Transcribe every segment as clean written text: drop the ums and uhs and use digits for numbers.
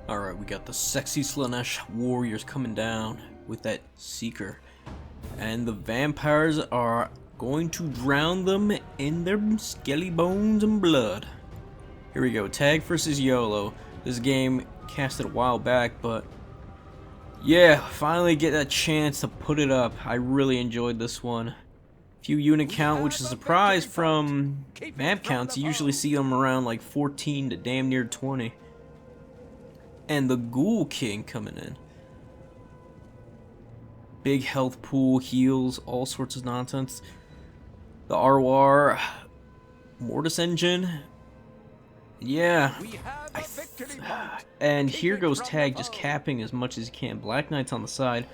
Alright, we got the sexy Slaanesh warriors coming down with that Seeker. And the vampires are going to drown them in their skelly bones and blood. Here we go, Tag versus Yolo. This game casted a while back, but yeah, finally get a chance to put it up. I really enjoyed this one. Few unit count, which is a surprise from Vamp Counts. You usually see them around like 14 to damn near 20. And the Ghoul King coming in. Big health pool, heals, all sorts of nonsense. The RWR Mortis engine. Yeah. And here goes Tag just capping as much as he can. Black Knight's on the side.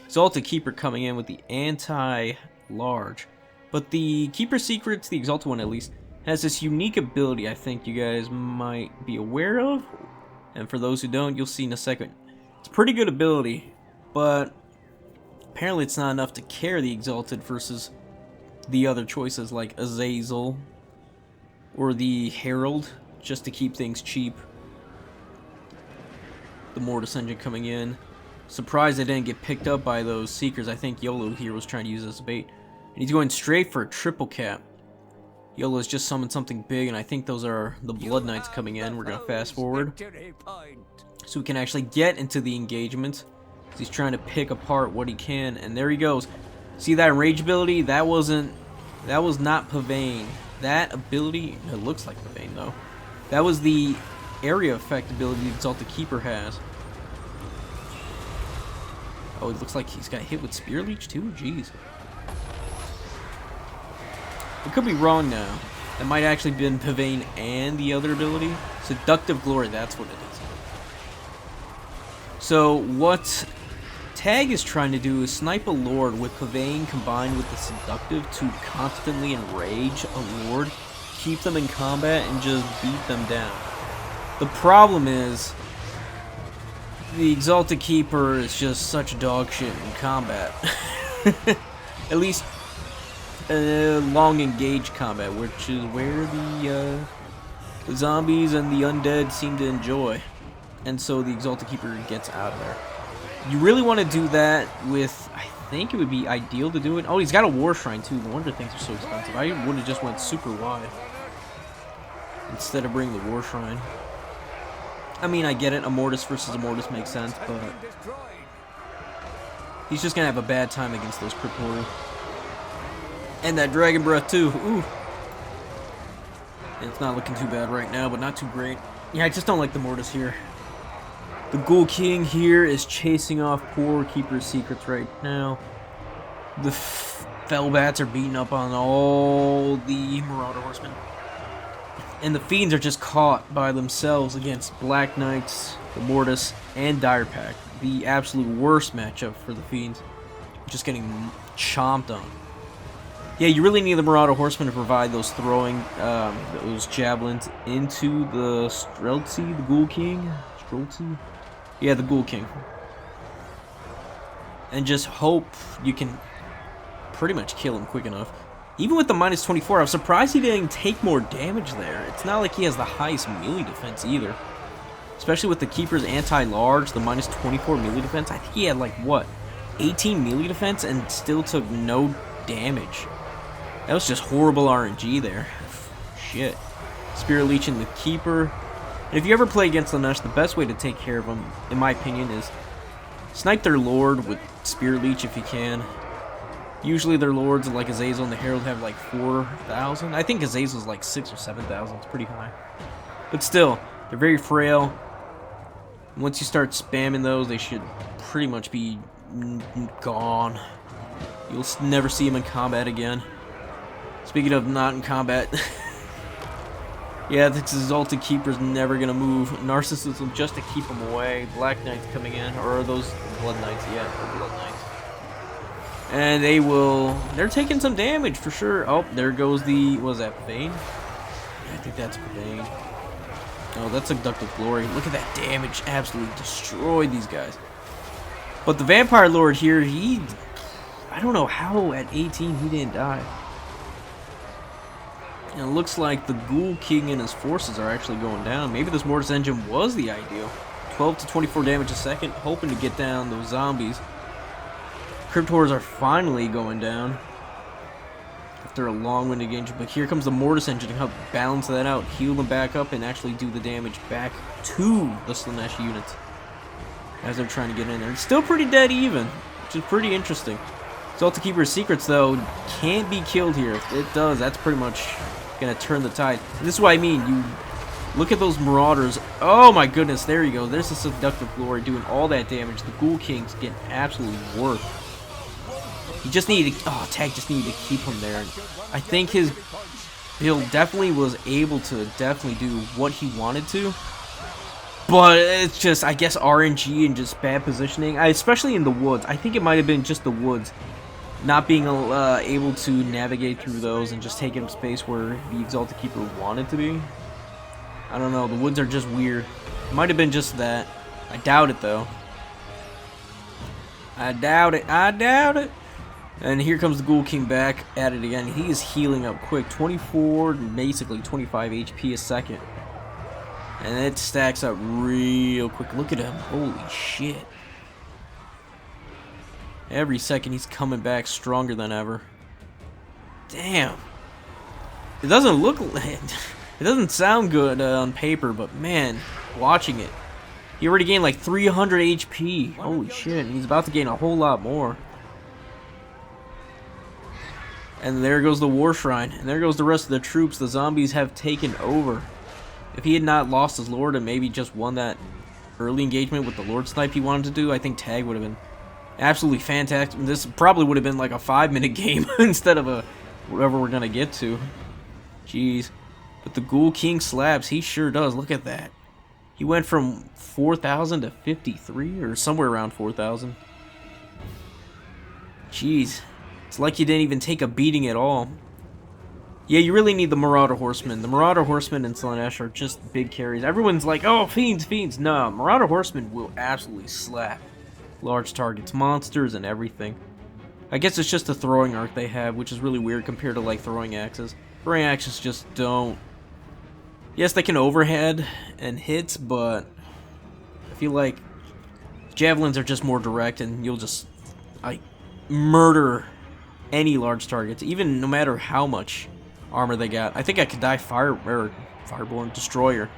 Exalted Keeper coming in with the anti-large. But the Keeper Secrets, the Exalted one at least, has this unique ability I think you guys might be aware of. And for those who don't, you'll see in a second. It's a pretty good ability, but apparently it's not enough to carry the Exalted versus the other choices like Azazel or the Herald, just to keep things cheap. The Mortis engine coming in. Surprised they didn't get picked up by those Seekers. I think Yolo here was trying to use this bait. And he's going straight for a triple cap. Yolo's just summoned something big, and I think those are the Blood Knights coming in. We're going to fast forward so we can actually get into the engagement. He's trying to pick apart what he can, and there he goes. See that rage ability? That was not Pavane. That ability, it looks like Pavane though. That was the area effect ability the Exalted Keeper has. Oh, it looks like he's got hit with Spear Leech too? Jeez. I could be wrong now. That might actually have been Pavane and the other ability. Seductive Glory, that's what it is. So what Tag is trying to do is snipe a Lord with Pavane combined with the Seductive to constantly enrage a Lord, keep them in combat, and just beat them down. The problem is the Exalted Keeper is just such dog shit in combat. At least long engaged combat, which is where the zombies and the undead seem to enjoy, and so the Exalted Keeper gets out of there. You really want to do that with, I think it would be ideal to do it. Oh, he's got a War Shrine too. No wonder things are so expensive. I would have just went super wide instead of bringing the War Shrine. I mean, I get it. A Mortis versus a Mortis makes sense, but he's just gonna have a bad time against those Crypt Warriors. And that Dragon Breath too. Ooh. And it's not looking too bad right now, but not too great. Yeah, I just don't like the Mortis here. The Ghoul King here is chasing off poor Keeper's Secrets right now. The Fellbats are beating up on all the Marauder Horsemen. And the Fiends are just caught by themselves against Black Knights, the Mortis, and Dire Pack. The absolute worst matchup for the Fiends. Just getting chomped on. Yeah, you really need the Marauder Horsemen to provide those throwing, those javelins into the Streltsy, the Ghoul King? Streltsy? Yeah, the Ghoul King. And just hope you can pretty much kill him quick enough. Even with the minus 24, I'm surprised he didn't take more damage there. It's not like he has the highest melee defense either. Especially with the Keeper's anti-large, the minus 24 melee defense. I think he had like, what, 18 melee defense and still took no damage. That was just horrible RNG there. Shit. Spirit Leech and the Keeper. And if you ever play against Slaanesh, the best way to take care of them, in my opinion, is snipe their Lord with Spirit Leech if you can. Usually their Lords, like Azazel and the Herald, have like 4,000. I think Azazel's like 6,000 or 7,000. It's pretty high. But still, they're very frail. Once you start spamming those, they should pretty much be gone. You'll never see them in combat again. Speaking of not in combat, yeah, this Exalted Keeper's never gonna move. Narcissism just to keep him away. Black Knights coming in, or are those Blood Knights? Yeah, they're Blood Knights. And they're taking some damage for sure. Oh, there goes the, what was that, Pavane? I think that's Pavane. Oh, that's Seductive Glory. Look at that damage. Absolutely destroyed these guys. But the Vampire Lord here, I don't know how at 18 he didn't die. And it looks like the Ghoul King and his forces are actually going down. Maybe this Mortis engine was the ideal 12 to 24 damage a second, hoping to get down those zombies. Cryptors are finally going down after a long-winded engagement, but here comes the Mortis engine to help balance that out, heal them back up, and actually do the damage back to the Slaanesh units as they're trying to get in there. It's still pretty dead even, which is pretty interesting. Exalted Keeper's secrets, though, can't be killed here. If it does, that's pretty much going to turn the tide. And this is what I mean. You look at those Marauders. Oh my goodness, there you go. There's the Seductive Glory doing all that damage. The Ghoul King's getting absolutely worked. He just needed to, Tag just needed to keep him there. And I think his build definitely was able to do what he wanted to. But it's just, I guess, RNG and just bad positioning, especially in the woods. I think it might have been just the woods. Not being able to navigate through those and just taking up space where the Exalted Keeper wanted to be. I don't know, the woods are just weird. It might have been just that. I doubt it, though. I doubt it. And here comes the Ghoul King back at it again. He is healing up quick. 24, basically 25 HP a second. And it stacks up real quick. Look at him. Holy shit. Every second he's coming back stronger than ever. Damn. It doesn't look... It doesn't sound good on paper, but man, watching it. He already gained like 300 HP. Holy shit. And he's about to gain a whole lot more. And there goes the War Shrine. And there goes the rest of the troops the zombies have taken over. If he had not lost his Lord and maybe just won that early engagement with the Lord Snipe he wanted to do, I think Tag would have been absolutely fantastic. This probably would have been like a 5-minute game instead of a whatever we're gonna get to. Jeez. But the Ghoul King slaps, he sure does. Look at that. He went from 4,000 to 53 or somewhere around 4,000. Jeez. It's like you didn't even take a beating at all. Yeah, you really need the Marauder Horsemen. The Marauder Horsemen and Slaanesh are just big carries. Everyone's like, oh, fiends. No, Marauder Horsemen will absolutely slap large targets, monsters, and everything. I guess it's just the throwing arc they have, which is really weird compared to, like, throwing axes. Throwing axes just don't... Yes, they can overhead and hit, but I feel like javelins are just more direct, and you'll just, like, murder any large targets, even no matter how much armor they got. I think I could die Fireborn Destroyer.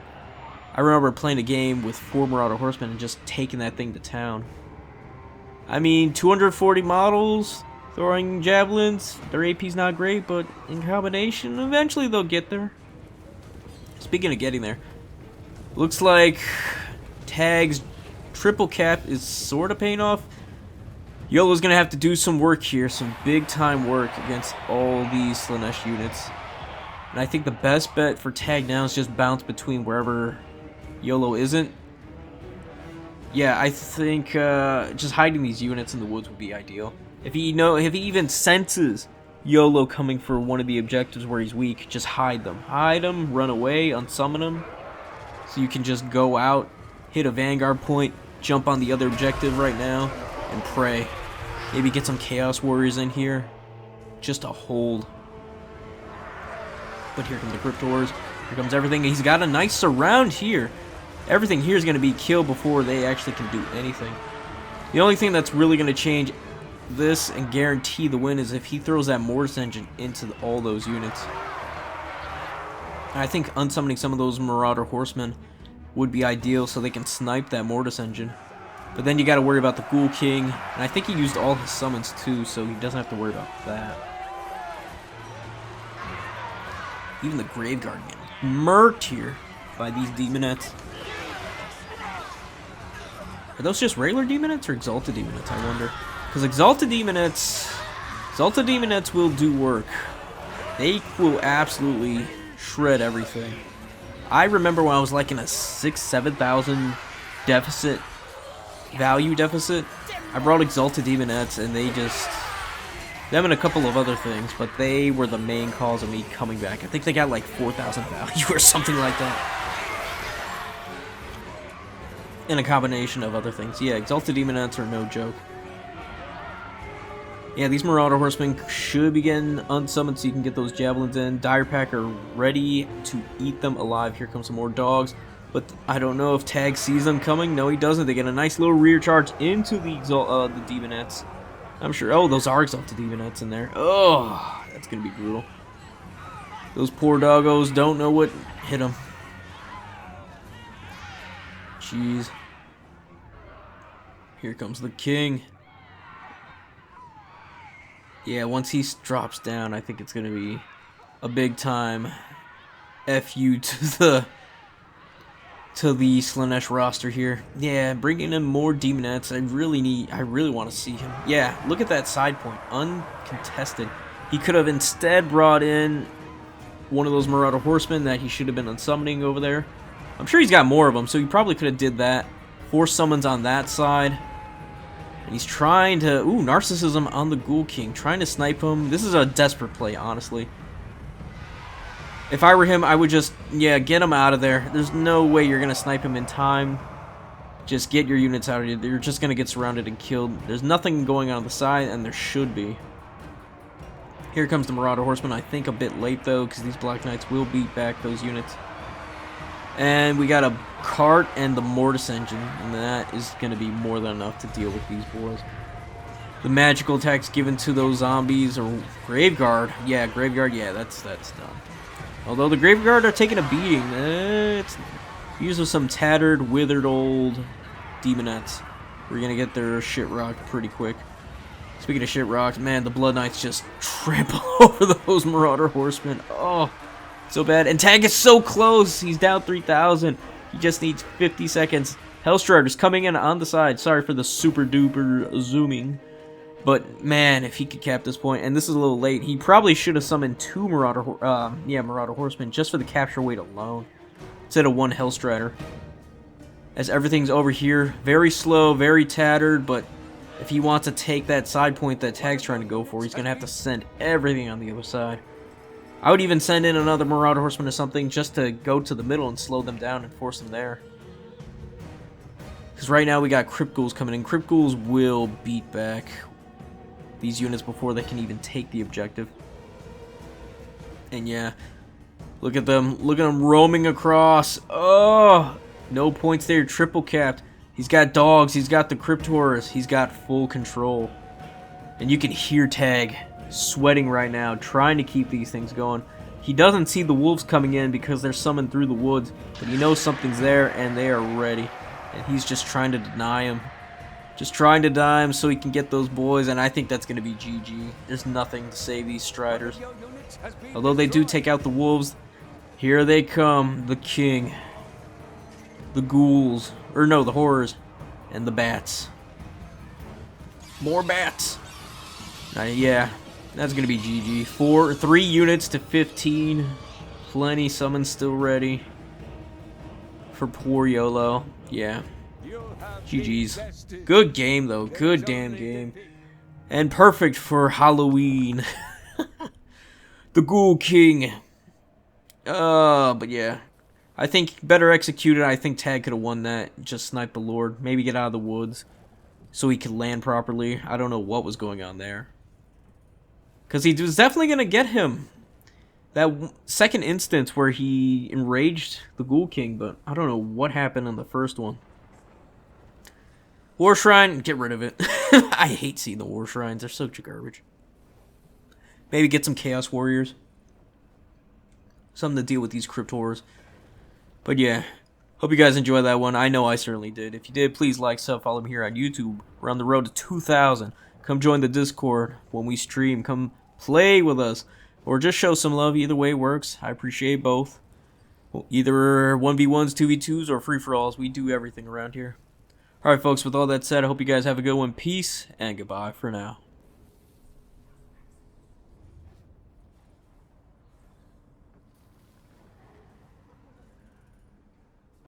I remember playing a game with 4 Marauder Horsemen and just taking that thing to town. I mean, 240 models, throwing javelins, their AP's not great, but in combination, eventually they'll get there. Speaking of getting there, looks like Tag's triple cap is sort of paying off. Yolo's going to have to do some work here, some big time work against all these Slaanesh units. And I think the best bet for Tag now is just bounce between wherever Yolo isn't. Yeah, I think just hiding these units in the woods would be ideal. If he even senses Yolo coming for one of the objectives where he's weak, just hide them. Hide them, run away, unsummon them. So you can just go out, hit a Vanguard point, jump on the other objective right now, and pray. Maybe get some Chaos Warriors in here, just to hold. But here come the Cryptors. Here comes everything. He's got a nice surround here. Everything here is going to be killed before they actually can do anything. The only thing that's really going to change this and guarantee the win is if he throws that Mortis engine into all those units. And I think unsummoning some of those Marauder Horsemen would be ideal so they can snipe that Mortis engine. But then you got to worry about the Ghoul King, and I think he used all his summons too, so he doesn't have to worry about that. Even the Graveguard getting murked here by these Demonettes. Are those just regular Demonettes or Exalted Demonettes, I wonder? Because Exalted Demonettes will do work. They will absolutely shred everything. I remember when I was like in a 6,000-7,000 deficit, value deficit, I brought Exalted Demonettes and they just, them and a couple of other things, but they were the main cause of me coming back. I think they got like 4,000 value or something like that. And a combination of other things. Yeah, Exalted Demonettes are no joke. Yeah, these Marauder Horsemen should be getting unsummoned so you can get those javelins in. Dire Pack are ready to eat them alive. Here comes some more dogs. But I don't know if Tag sees them coming. No, he doesn't. They get a nice little rear charge into the Demonettes. I'm sure. Oh, those are Exalted Demonettes in there. Oh, that's going to be brutal. Those poor doggos don't know what hit them. Jeez. Here comes the king. Yeah, once he drops down, I think it's going to be a big time FU to the Slaanesh roster here. Yeah, bringing in more Demonettes. I really want to see him. Yeah, look at that side point. Uncontested. He could have instead brought in one of those Marauder Horsemen that he should have been unsummoning over there. I'm sure he's got more of them, so he probably could have did that. 4 summons on that side. And he's trying to... Ooh, Narcissism on the Ghoul King. Trying to snipe him. This is a desperate play, honestly. If I were him, I would just, yeah, get him out of there. There's no way you're going to snipe him in time. Just get your units out of here. You're just going to get surrounded and killed. There's nothing going on the side, and there should be. Here comes the Marauder Horseman. I think a bit late, though, because these Black Knights will beat back those units. And we got a cart and the Mortis Engine, and that is going to be more than enough to deal with these boys. The magical attacks given to those zombies, or Graveguard. Yeah, Graveguard, yeah, that's done. Although the Graveguard are taking a beating. It's use of some tattered, withered old Demonettes. We're going to get their shit rocked pretty quick. Speaking of shit rocked, man, the Blood Knights just trample over those Marauder Horsemen. Oh, so bad. And Tag is so close. He's down 3,000. He just needs 50 seconds. Hellstrider's coming in on the side. Sorry for the super duper zooming. But, man, if he could cap this point, and this is a little late, he probably should have summoned 2 Marauder Horsemen just for the capture weight alone, instead of 1 Hellstrider. As everything's over here, very slow, very tattered, but if he wants to take that side point that Tag's trying to go for, he's going to have to send everything on the other side. I would even send in another Marauder Horseman or something just to go to the middle and slow them down and force them there. Because right now we got Crypt Ghouls coming in. Crypt Ghouls will beat back these units before they can even take the objective. And yeah, look at them roaming across. Oh, no points there, triple capped. He's got dogs, he's got the Cryptors, he's got full control. And you can hear Tag sweating right now, trying to keep these things going. He doesn't see the wolves coming in because they're summoned through the woods, but he knows something's there and they are ready. And he's just trying to deny him. Just trying to die him so he can get those boys, and I think that's going to be GG. There's nothing to save these Striders. Although they do take out the wolves, here they come, the king, the ghouls, or no, the horrors, and the bats. More bats. Yeah, that's going to be GG. 3 units to 15. Plenty summons still ready for poor Yolo. Yeah. GG's. Good game, though. Good damn game. And perfect for Halloween. The Ghoul King. But yeah. I think better executed. I think Tag could have won that. Just snipe the Lord. Maybe get out of the woods so he could land properly. I don't know what was going on there. Because he was definitely going to get him. That second instance where he enraged the Ghoul King, but I don't know what happened in the first one. War Shrine, get rid of it. I hate seeing the War Shrines. They're such garbage. Maybe get some Chaos Warriors. Something to deal with these Cryptors. But yeah, hope you guys enjoyed that one. I know I certainly did. If you did, please like, sub, follow me here on YouTube. We're on the road to 2,000. Come join the Discord when we stream. Come play with us. Or just show some love. Either way works. I appreciate both. Either 1v1s, 2v2s, or free-for-alls. We do everything around here. Alright folks, with all that said, I hope you guys have a good one. Peace, and goodbye for now.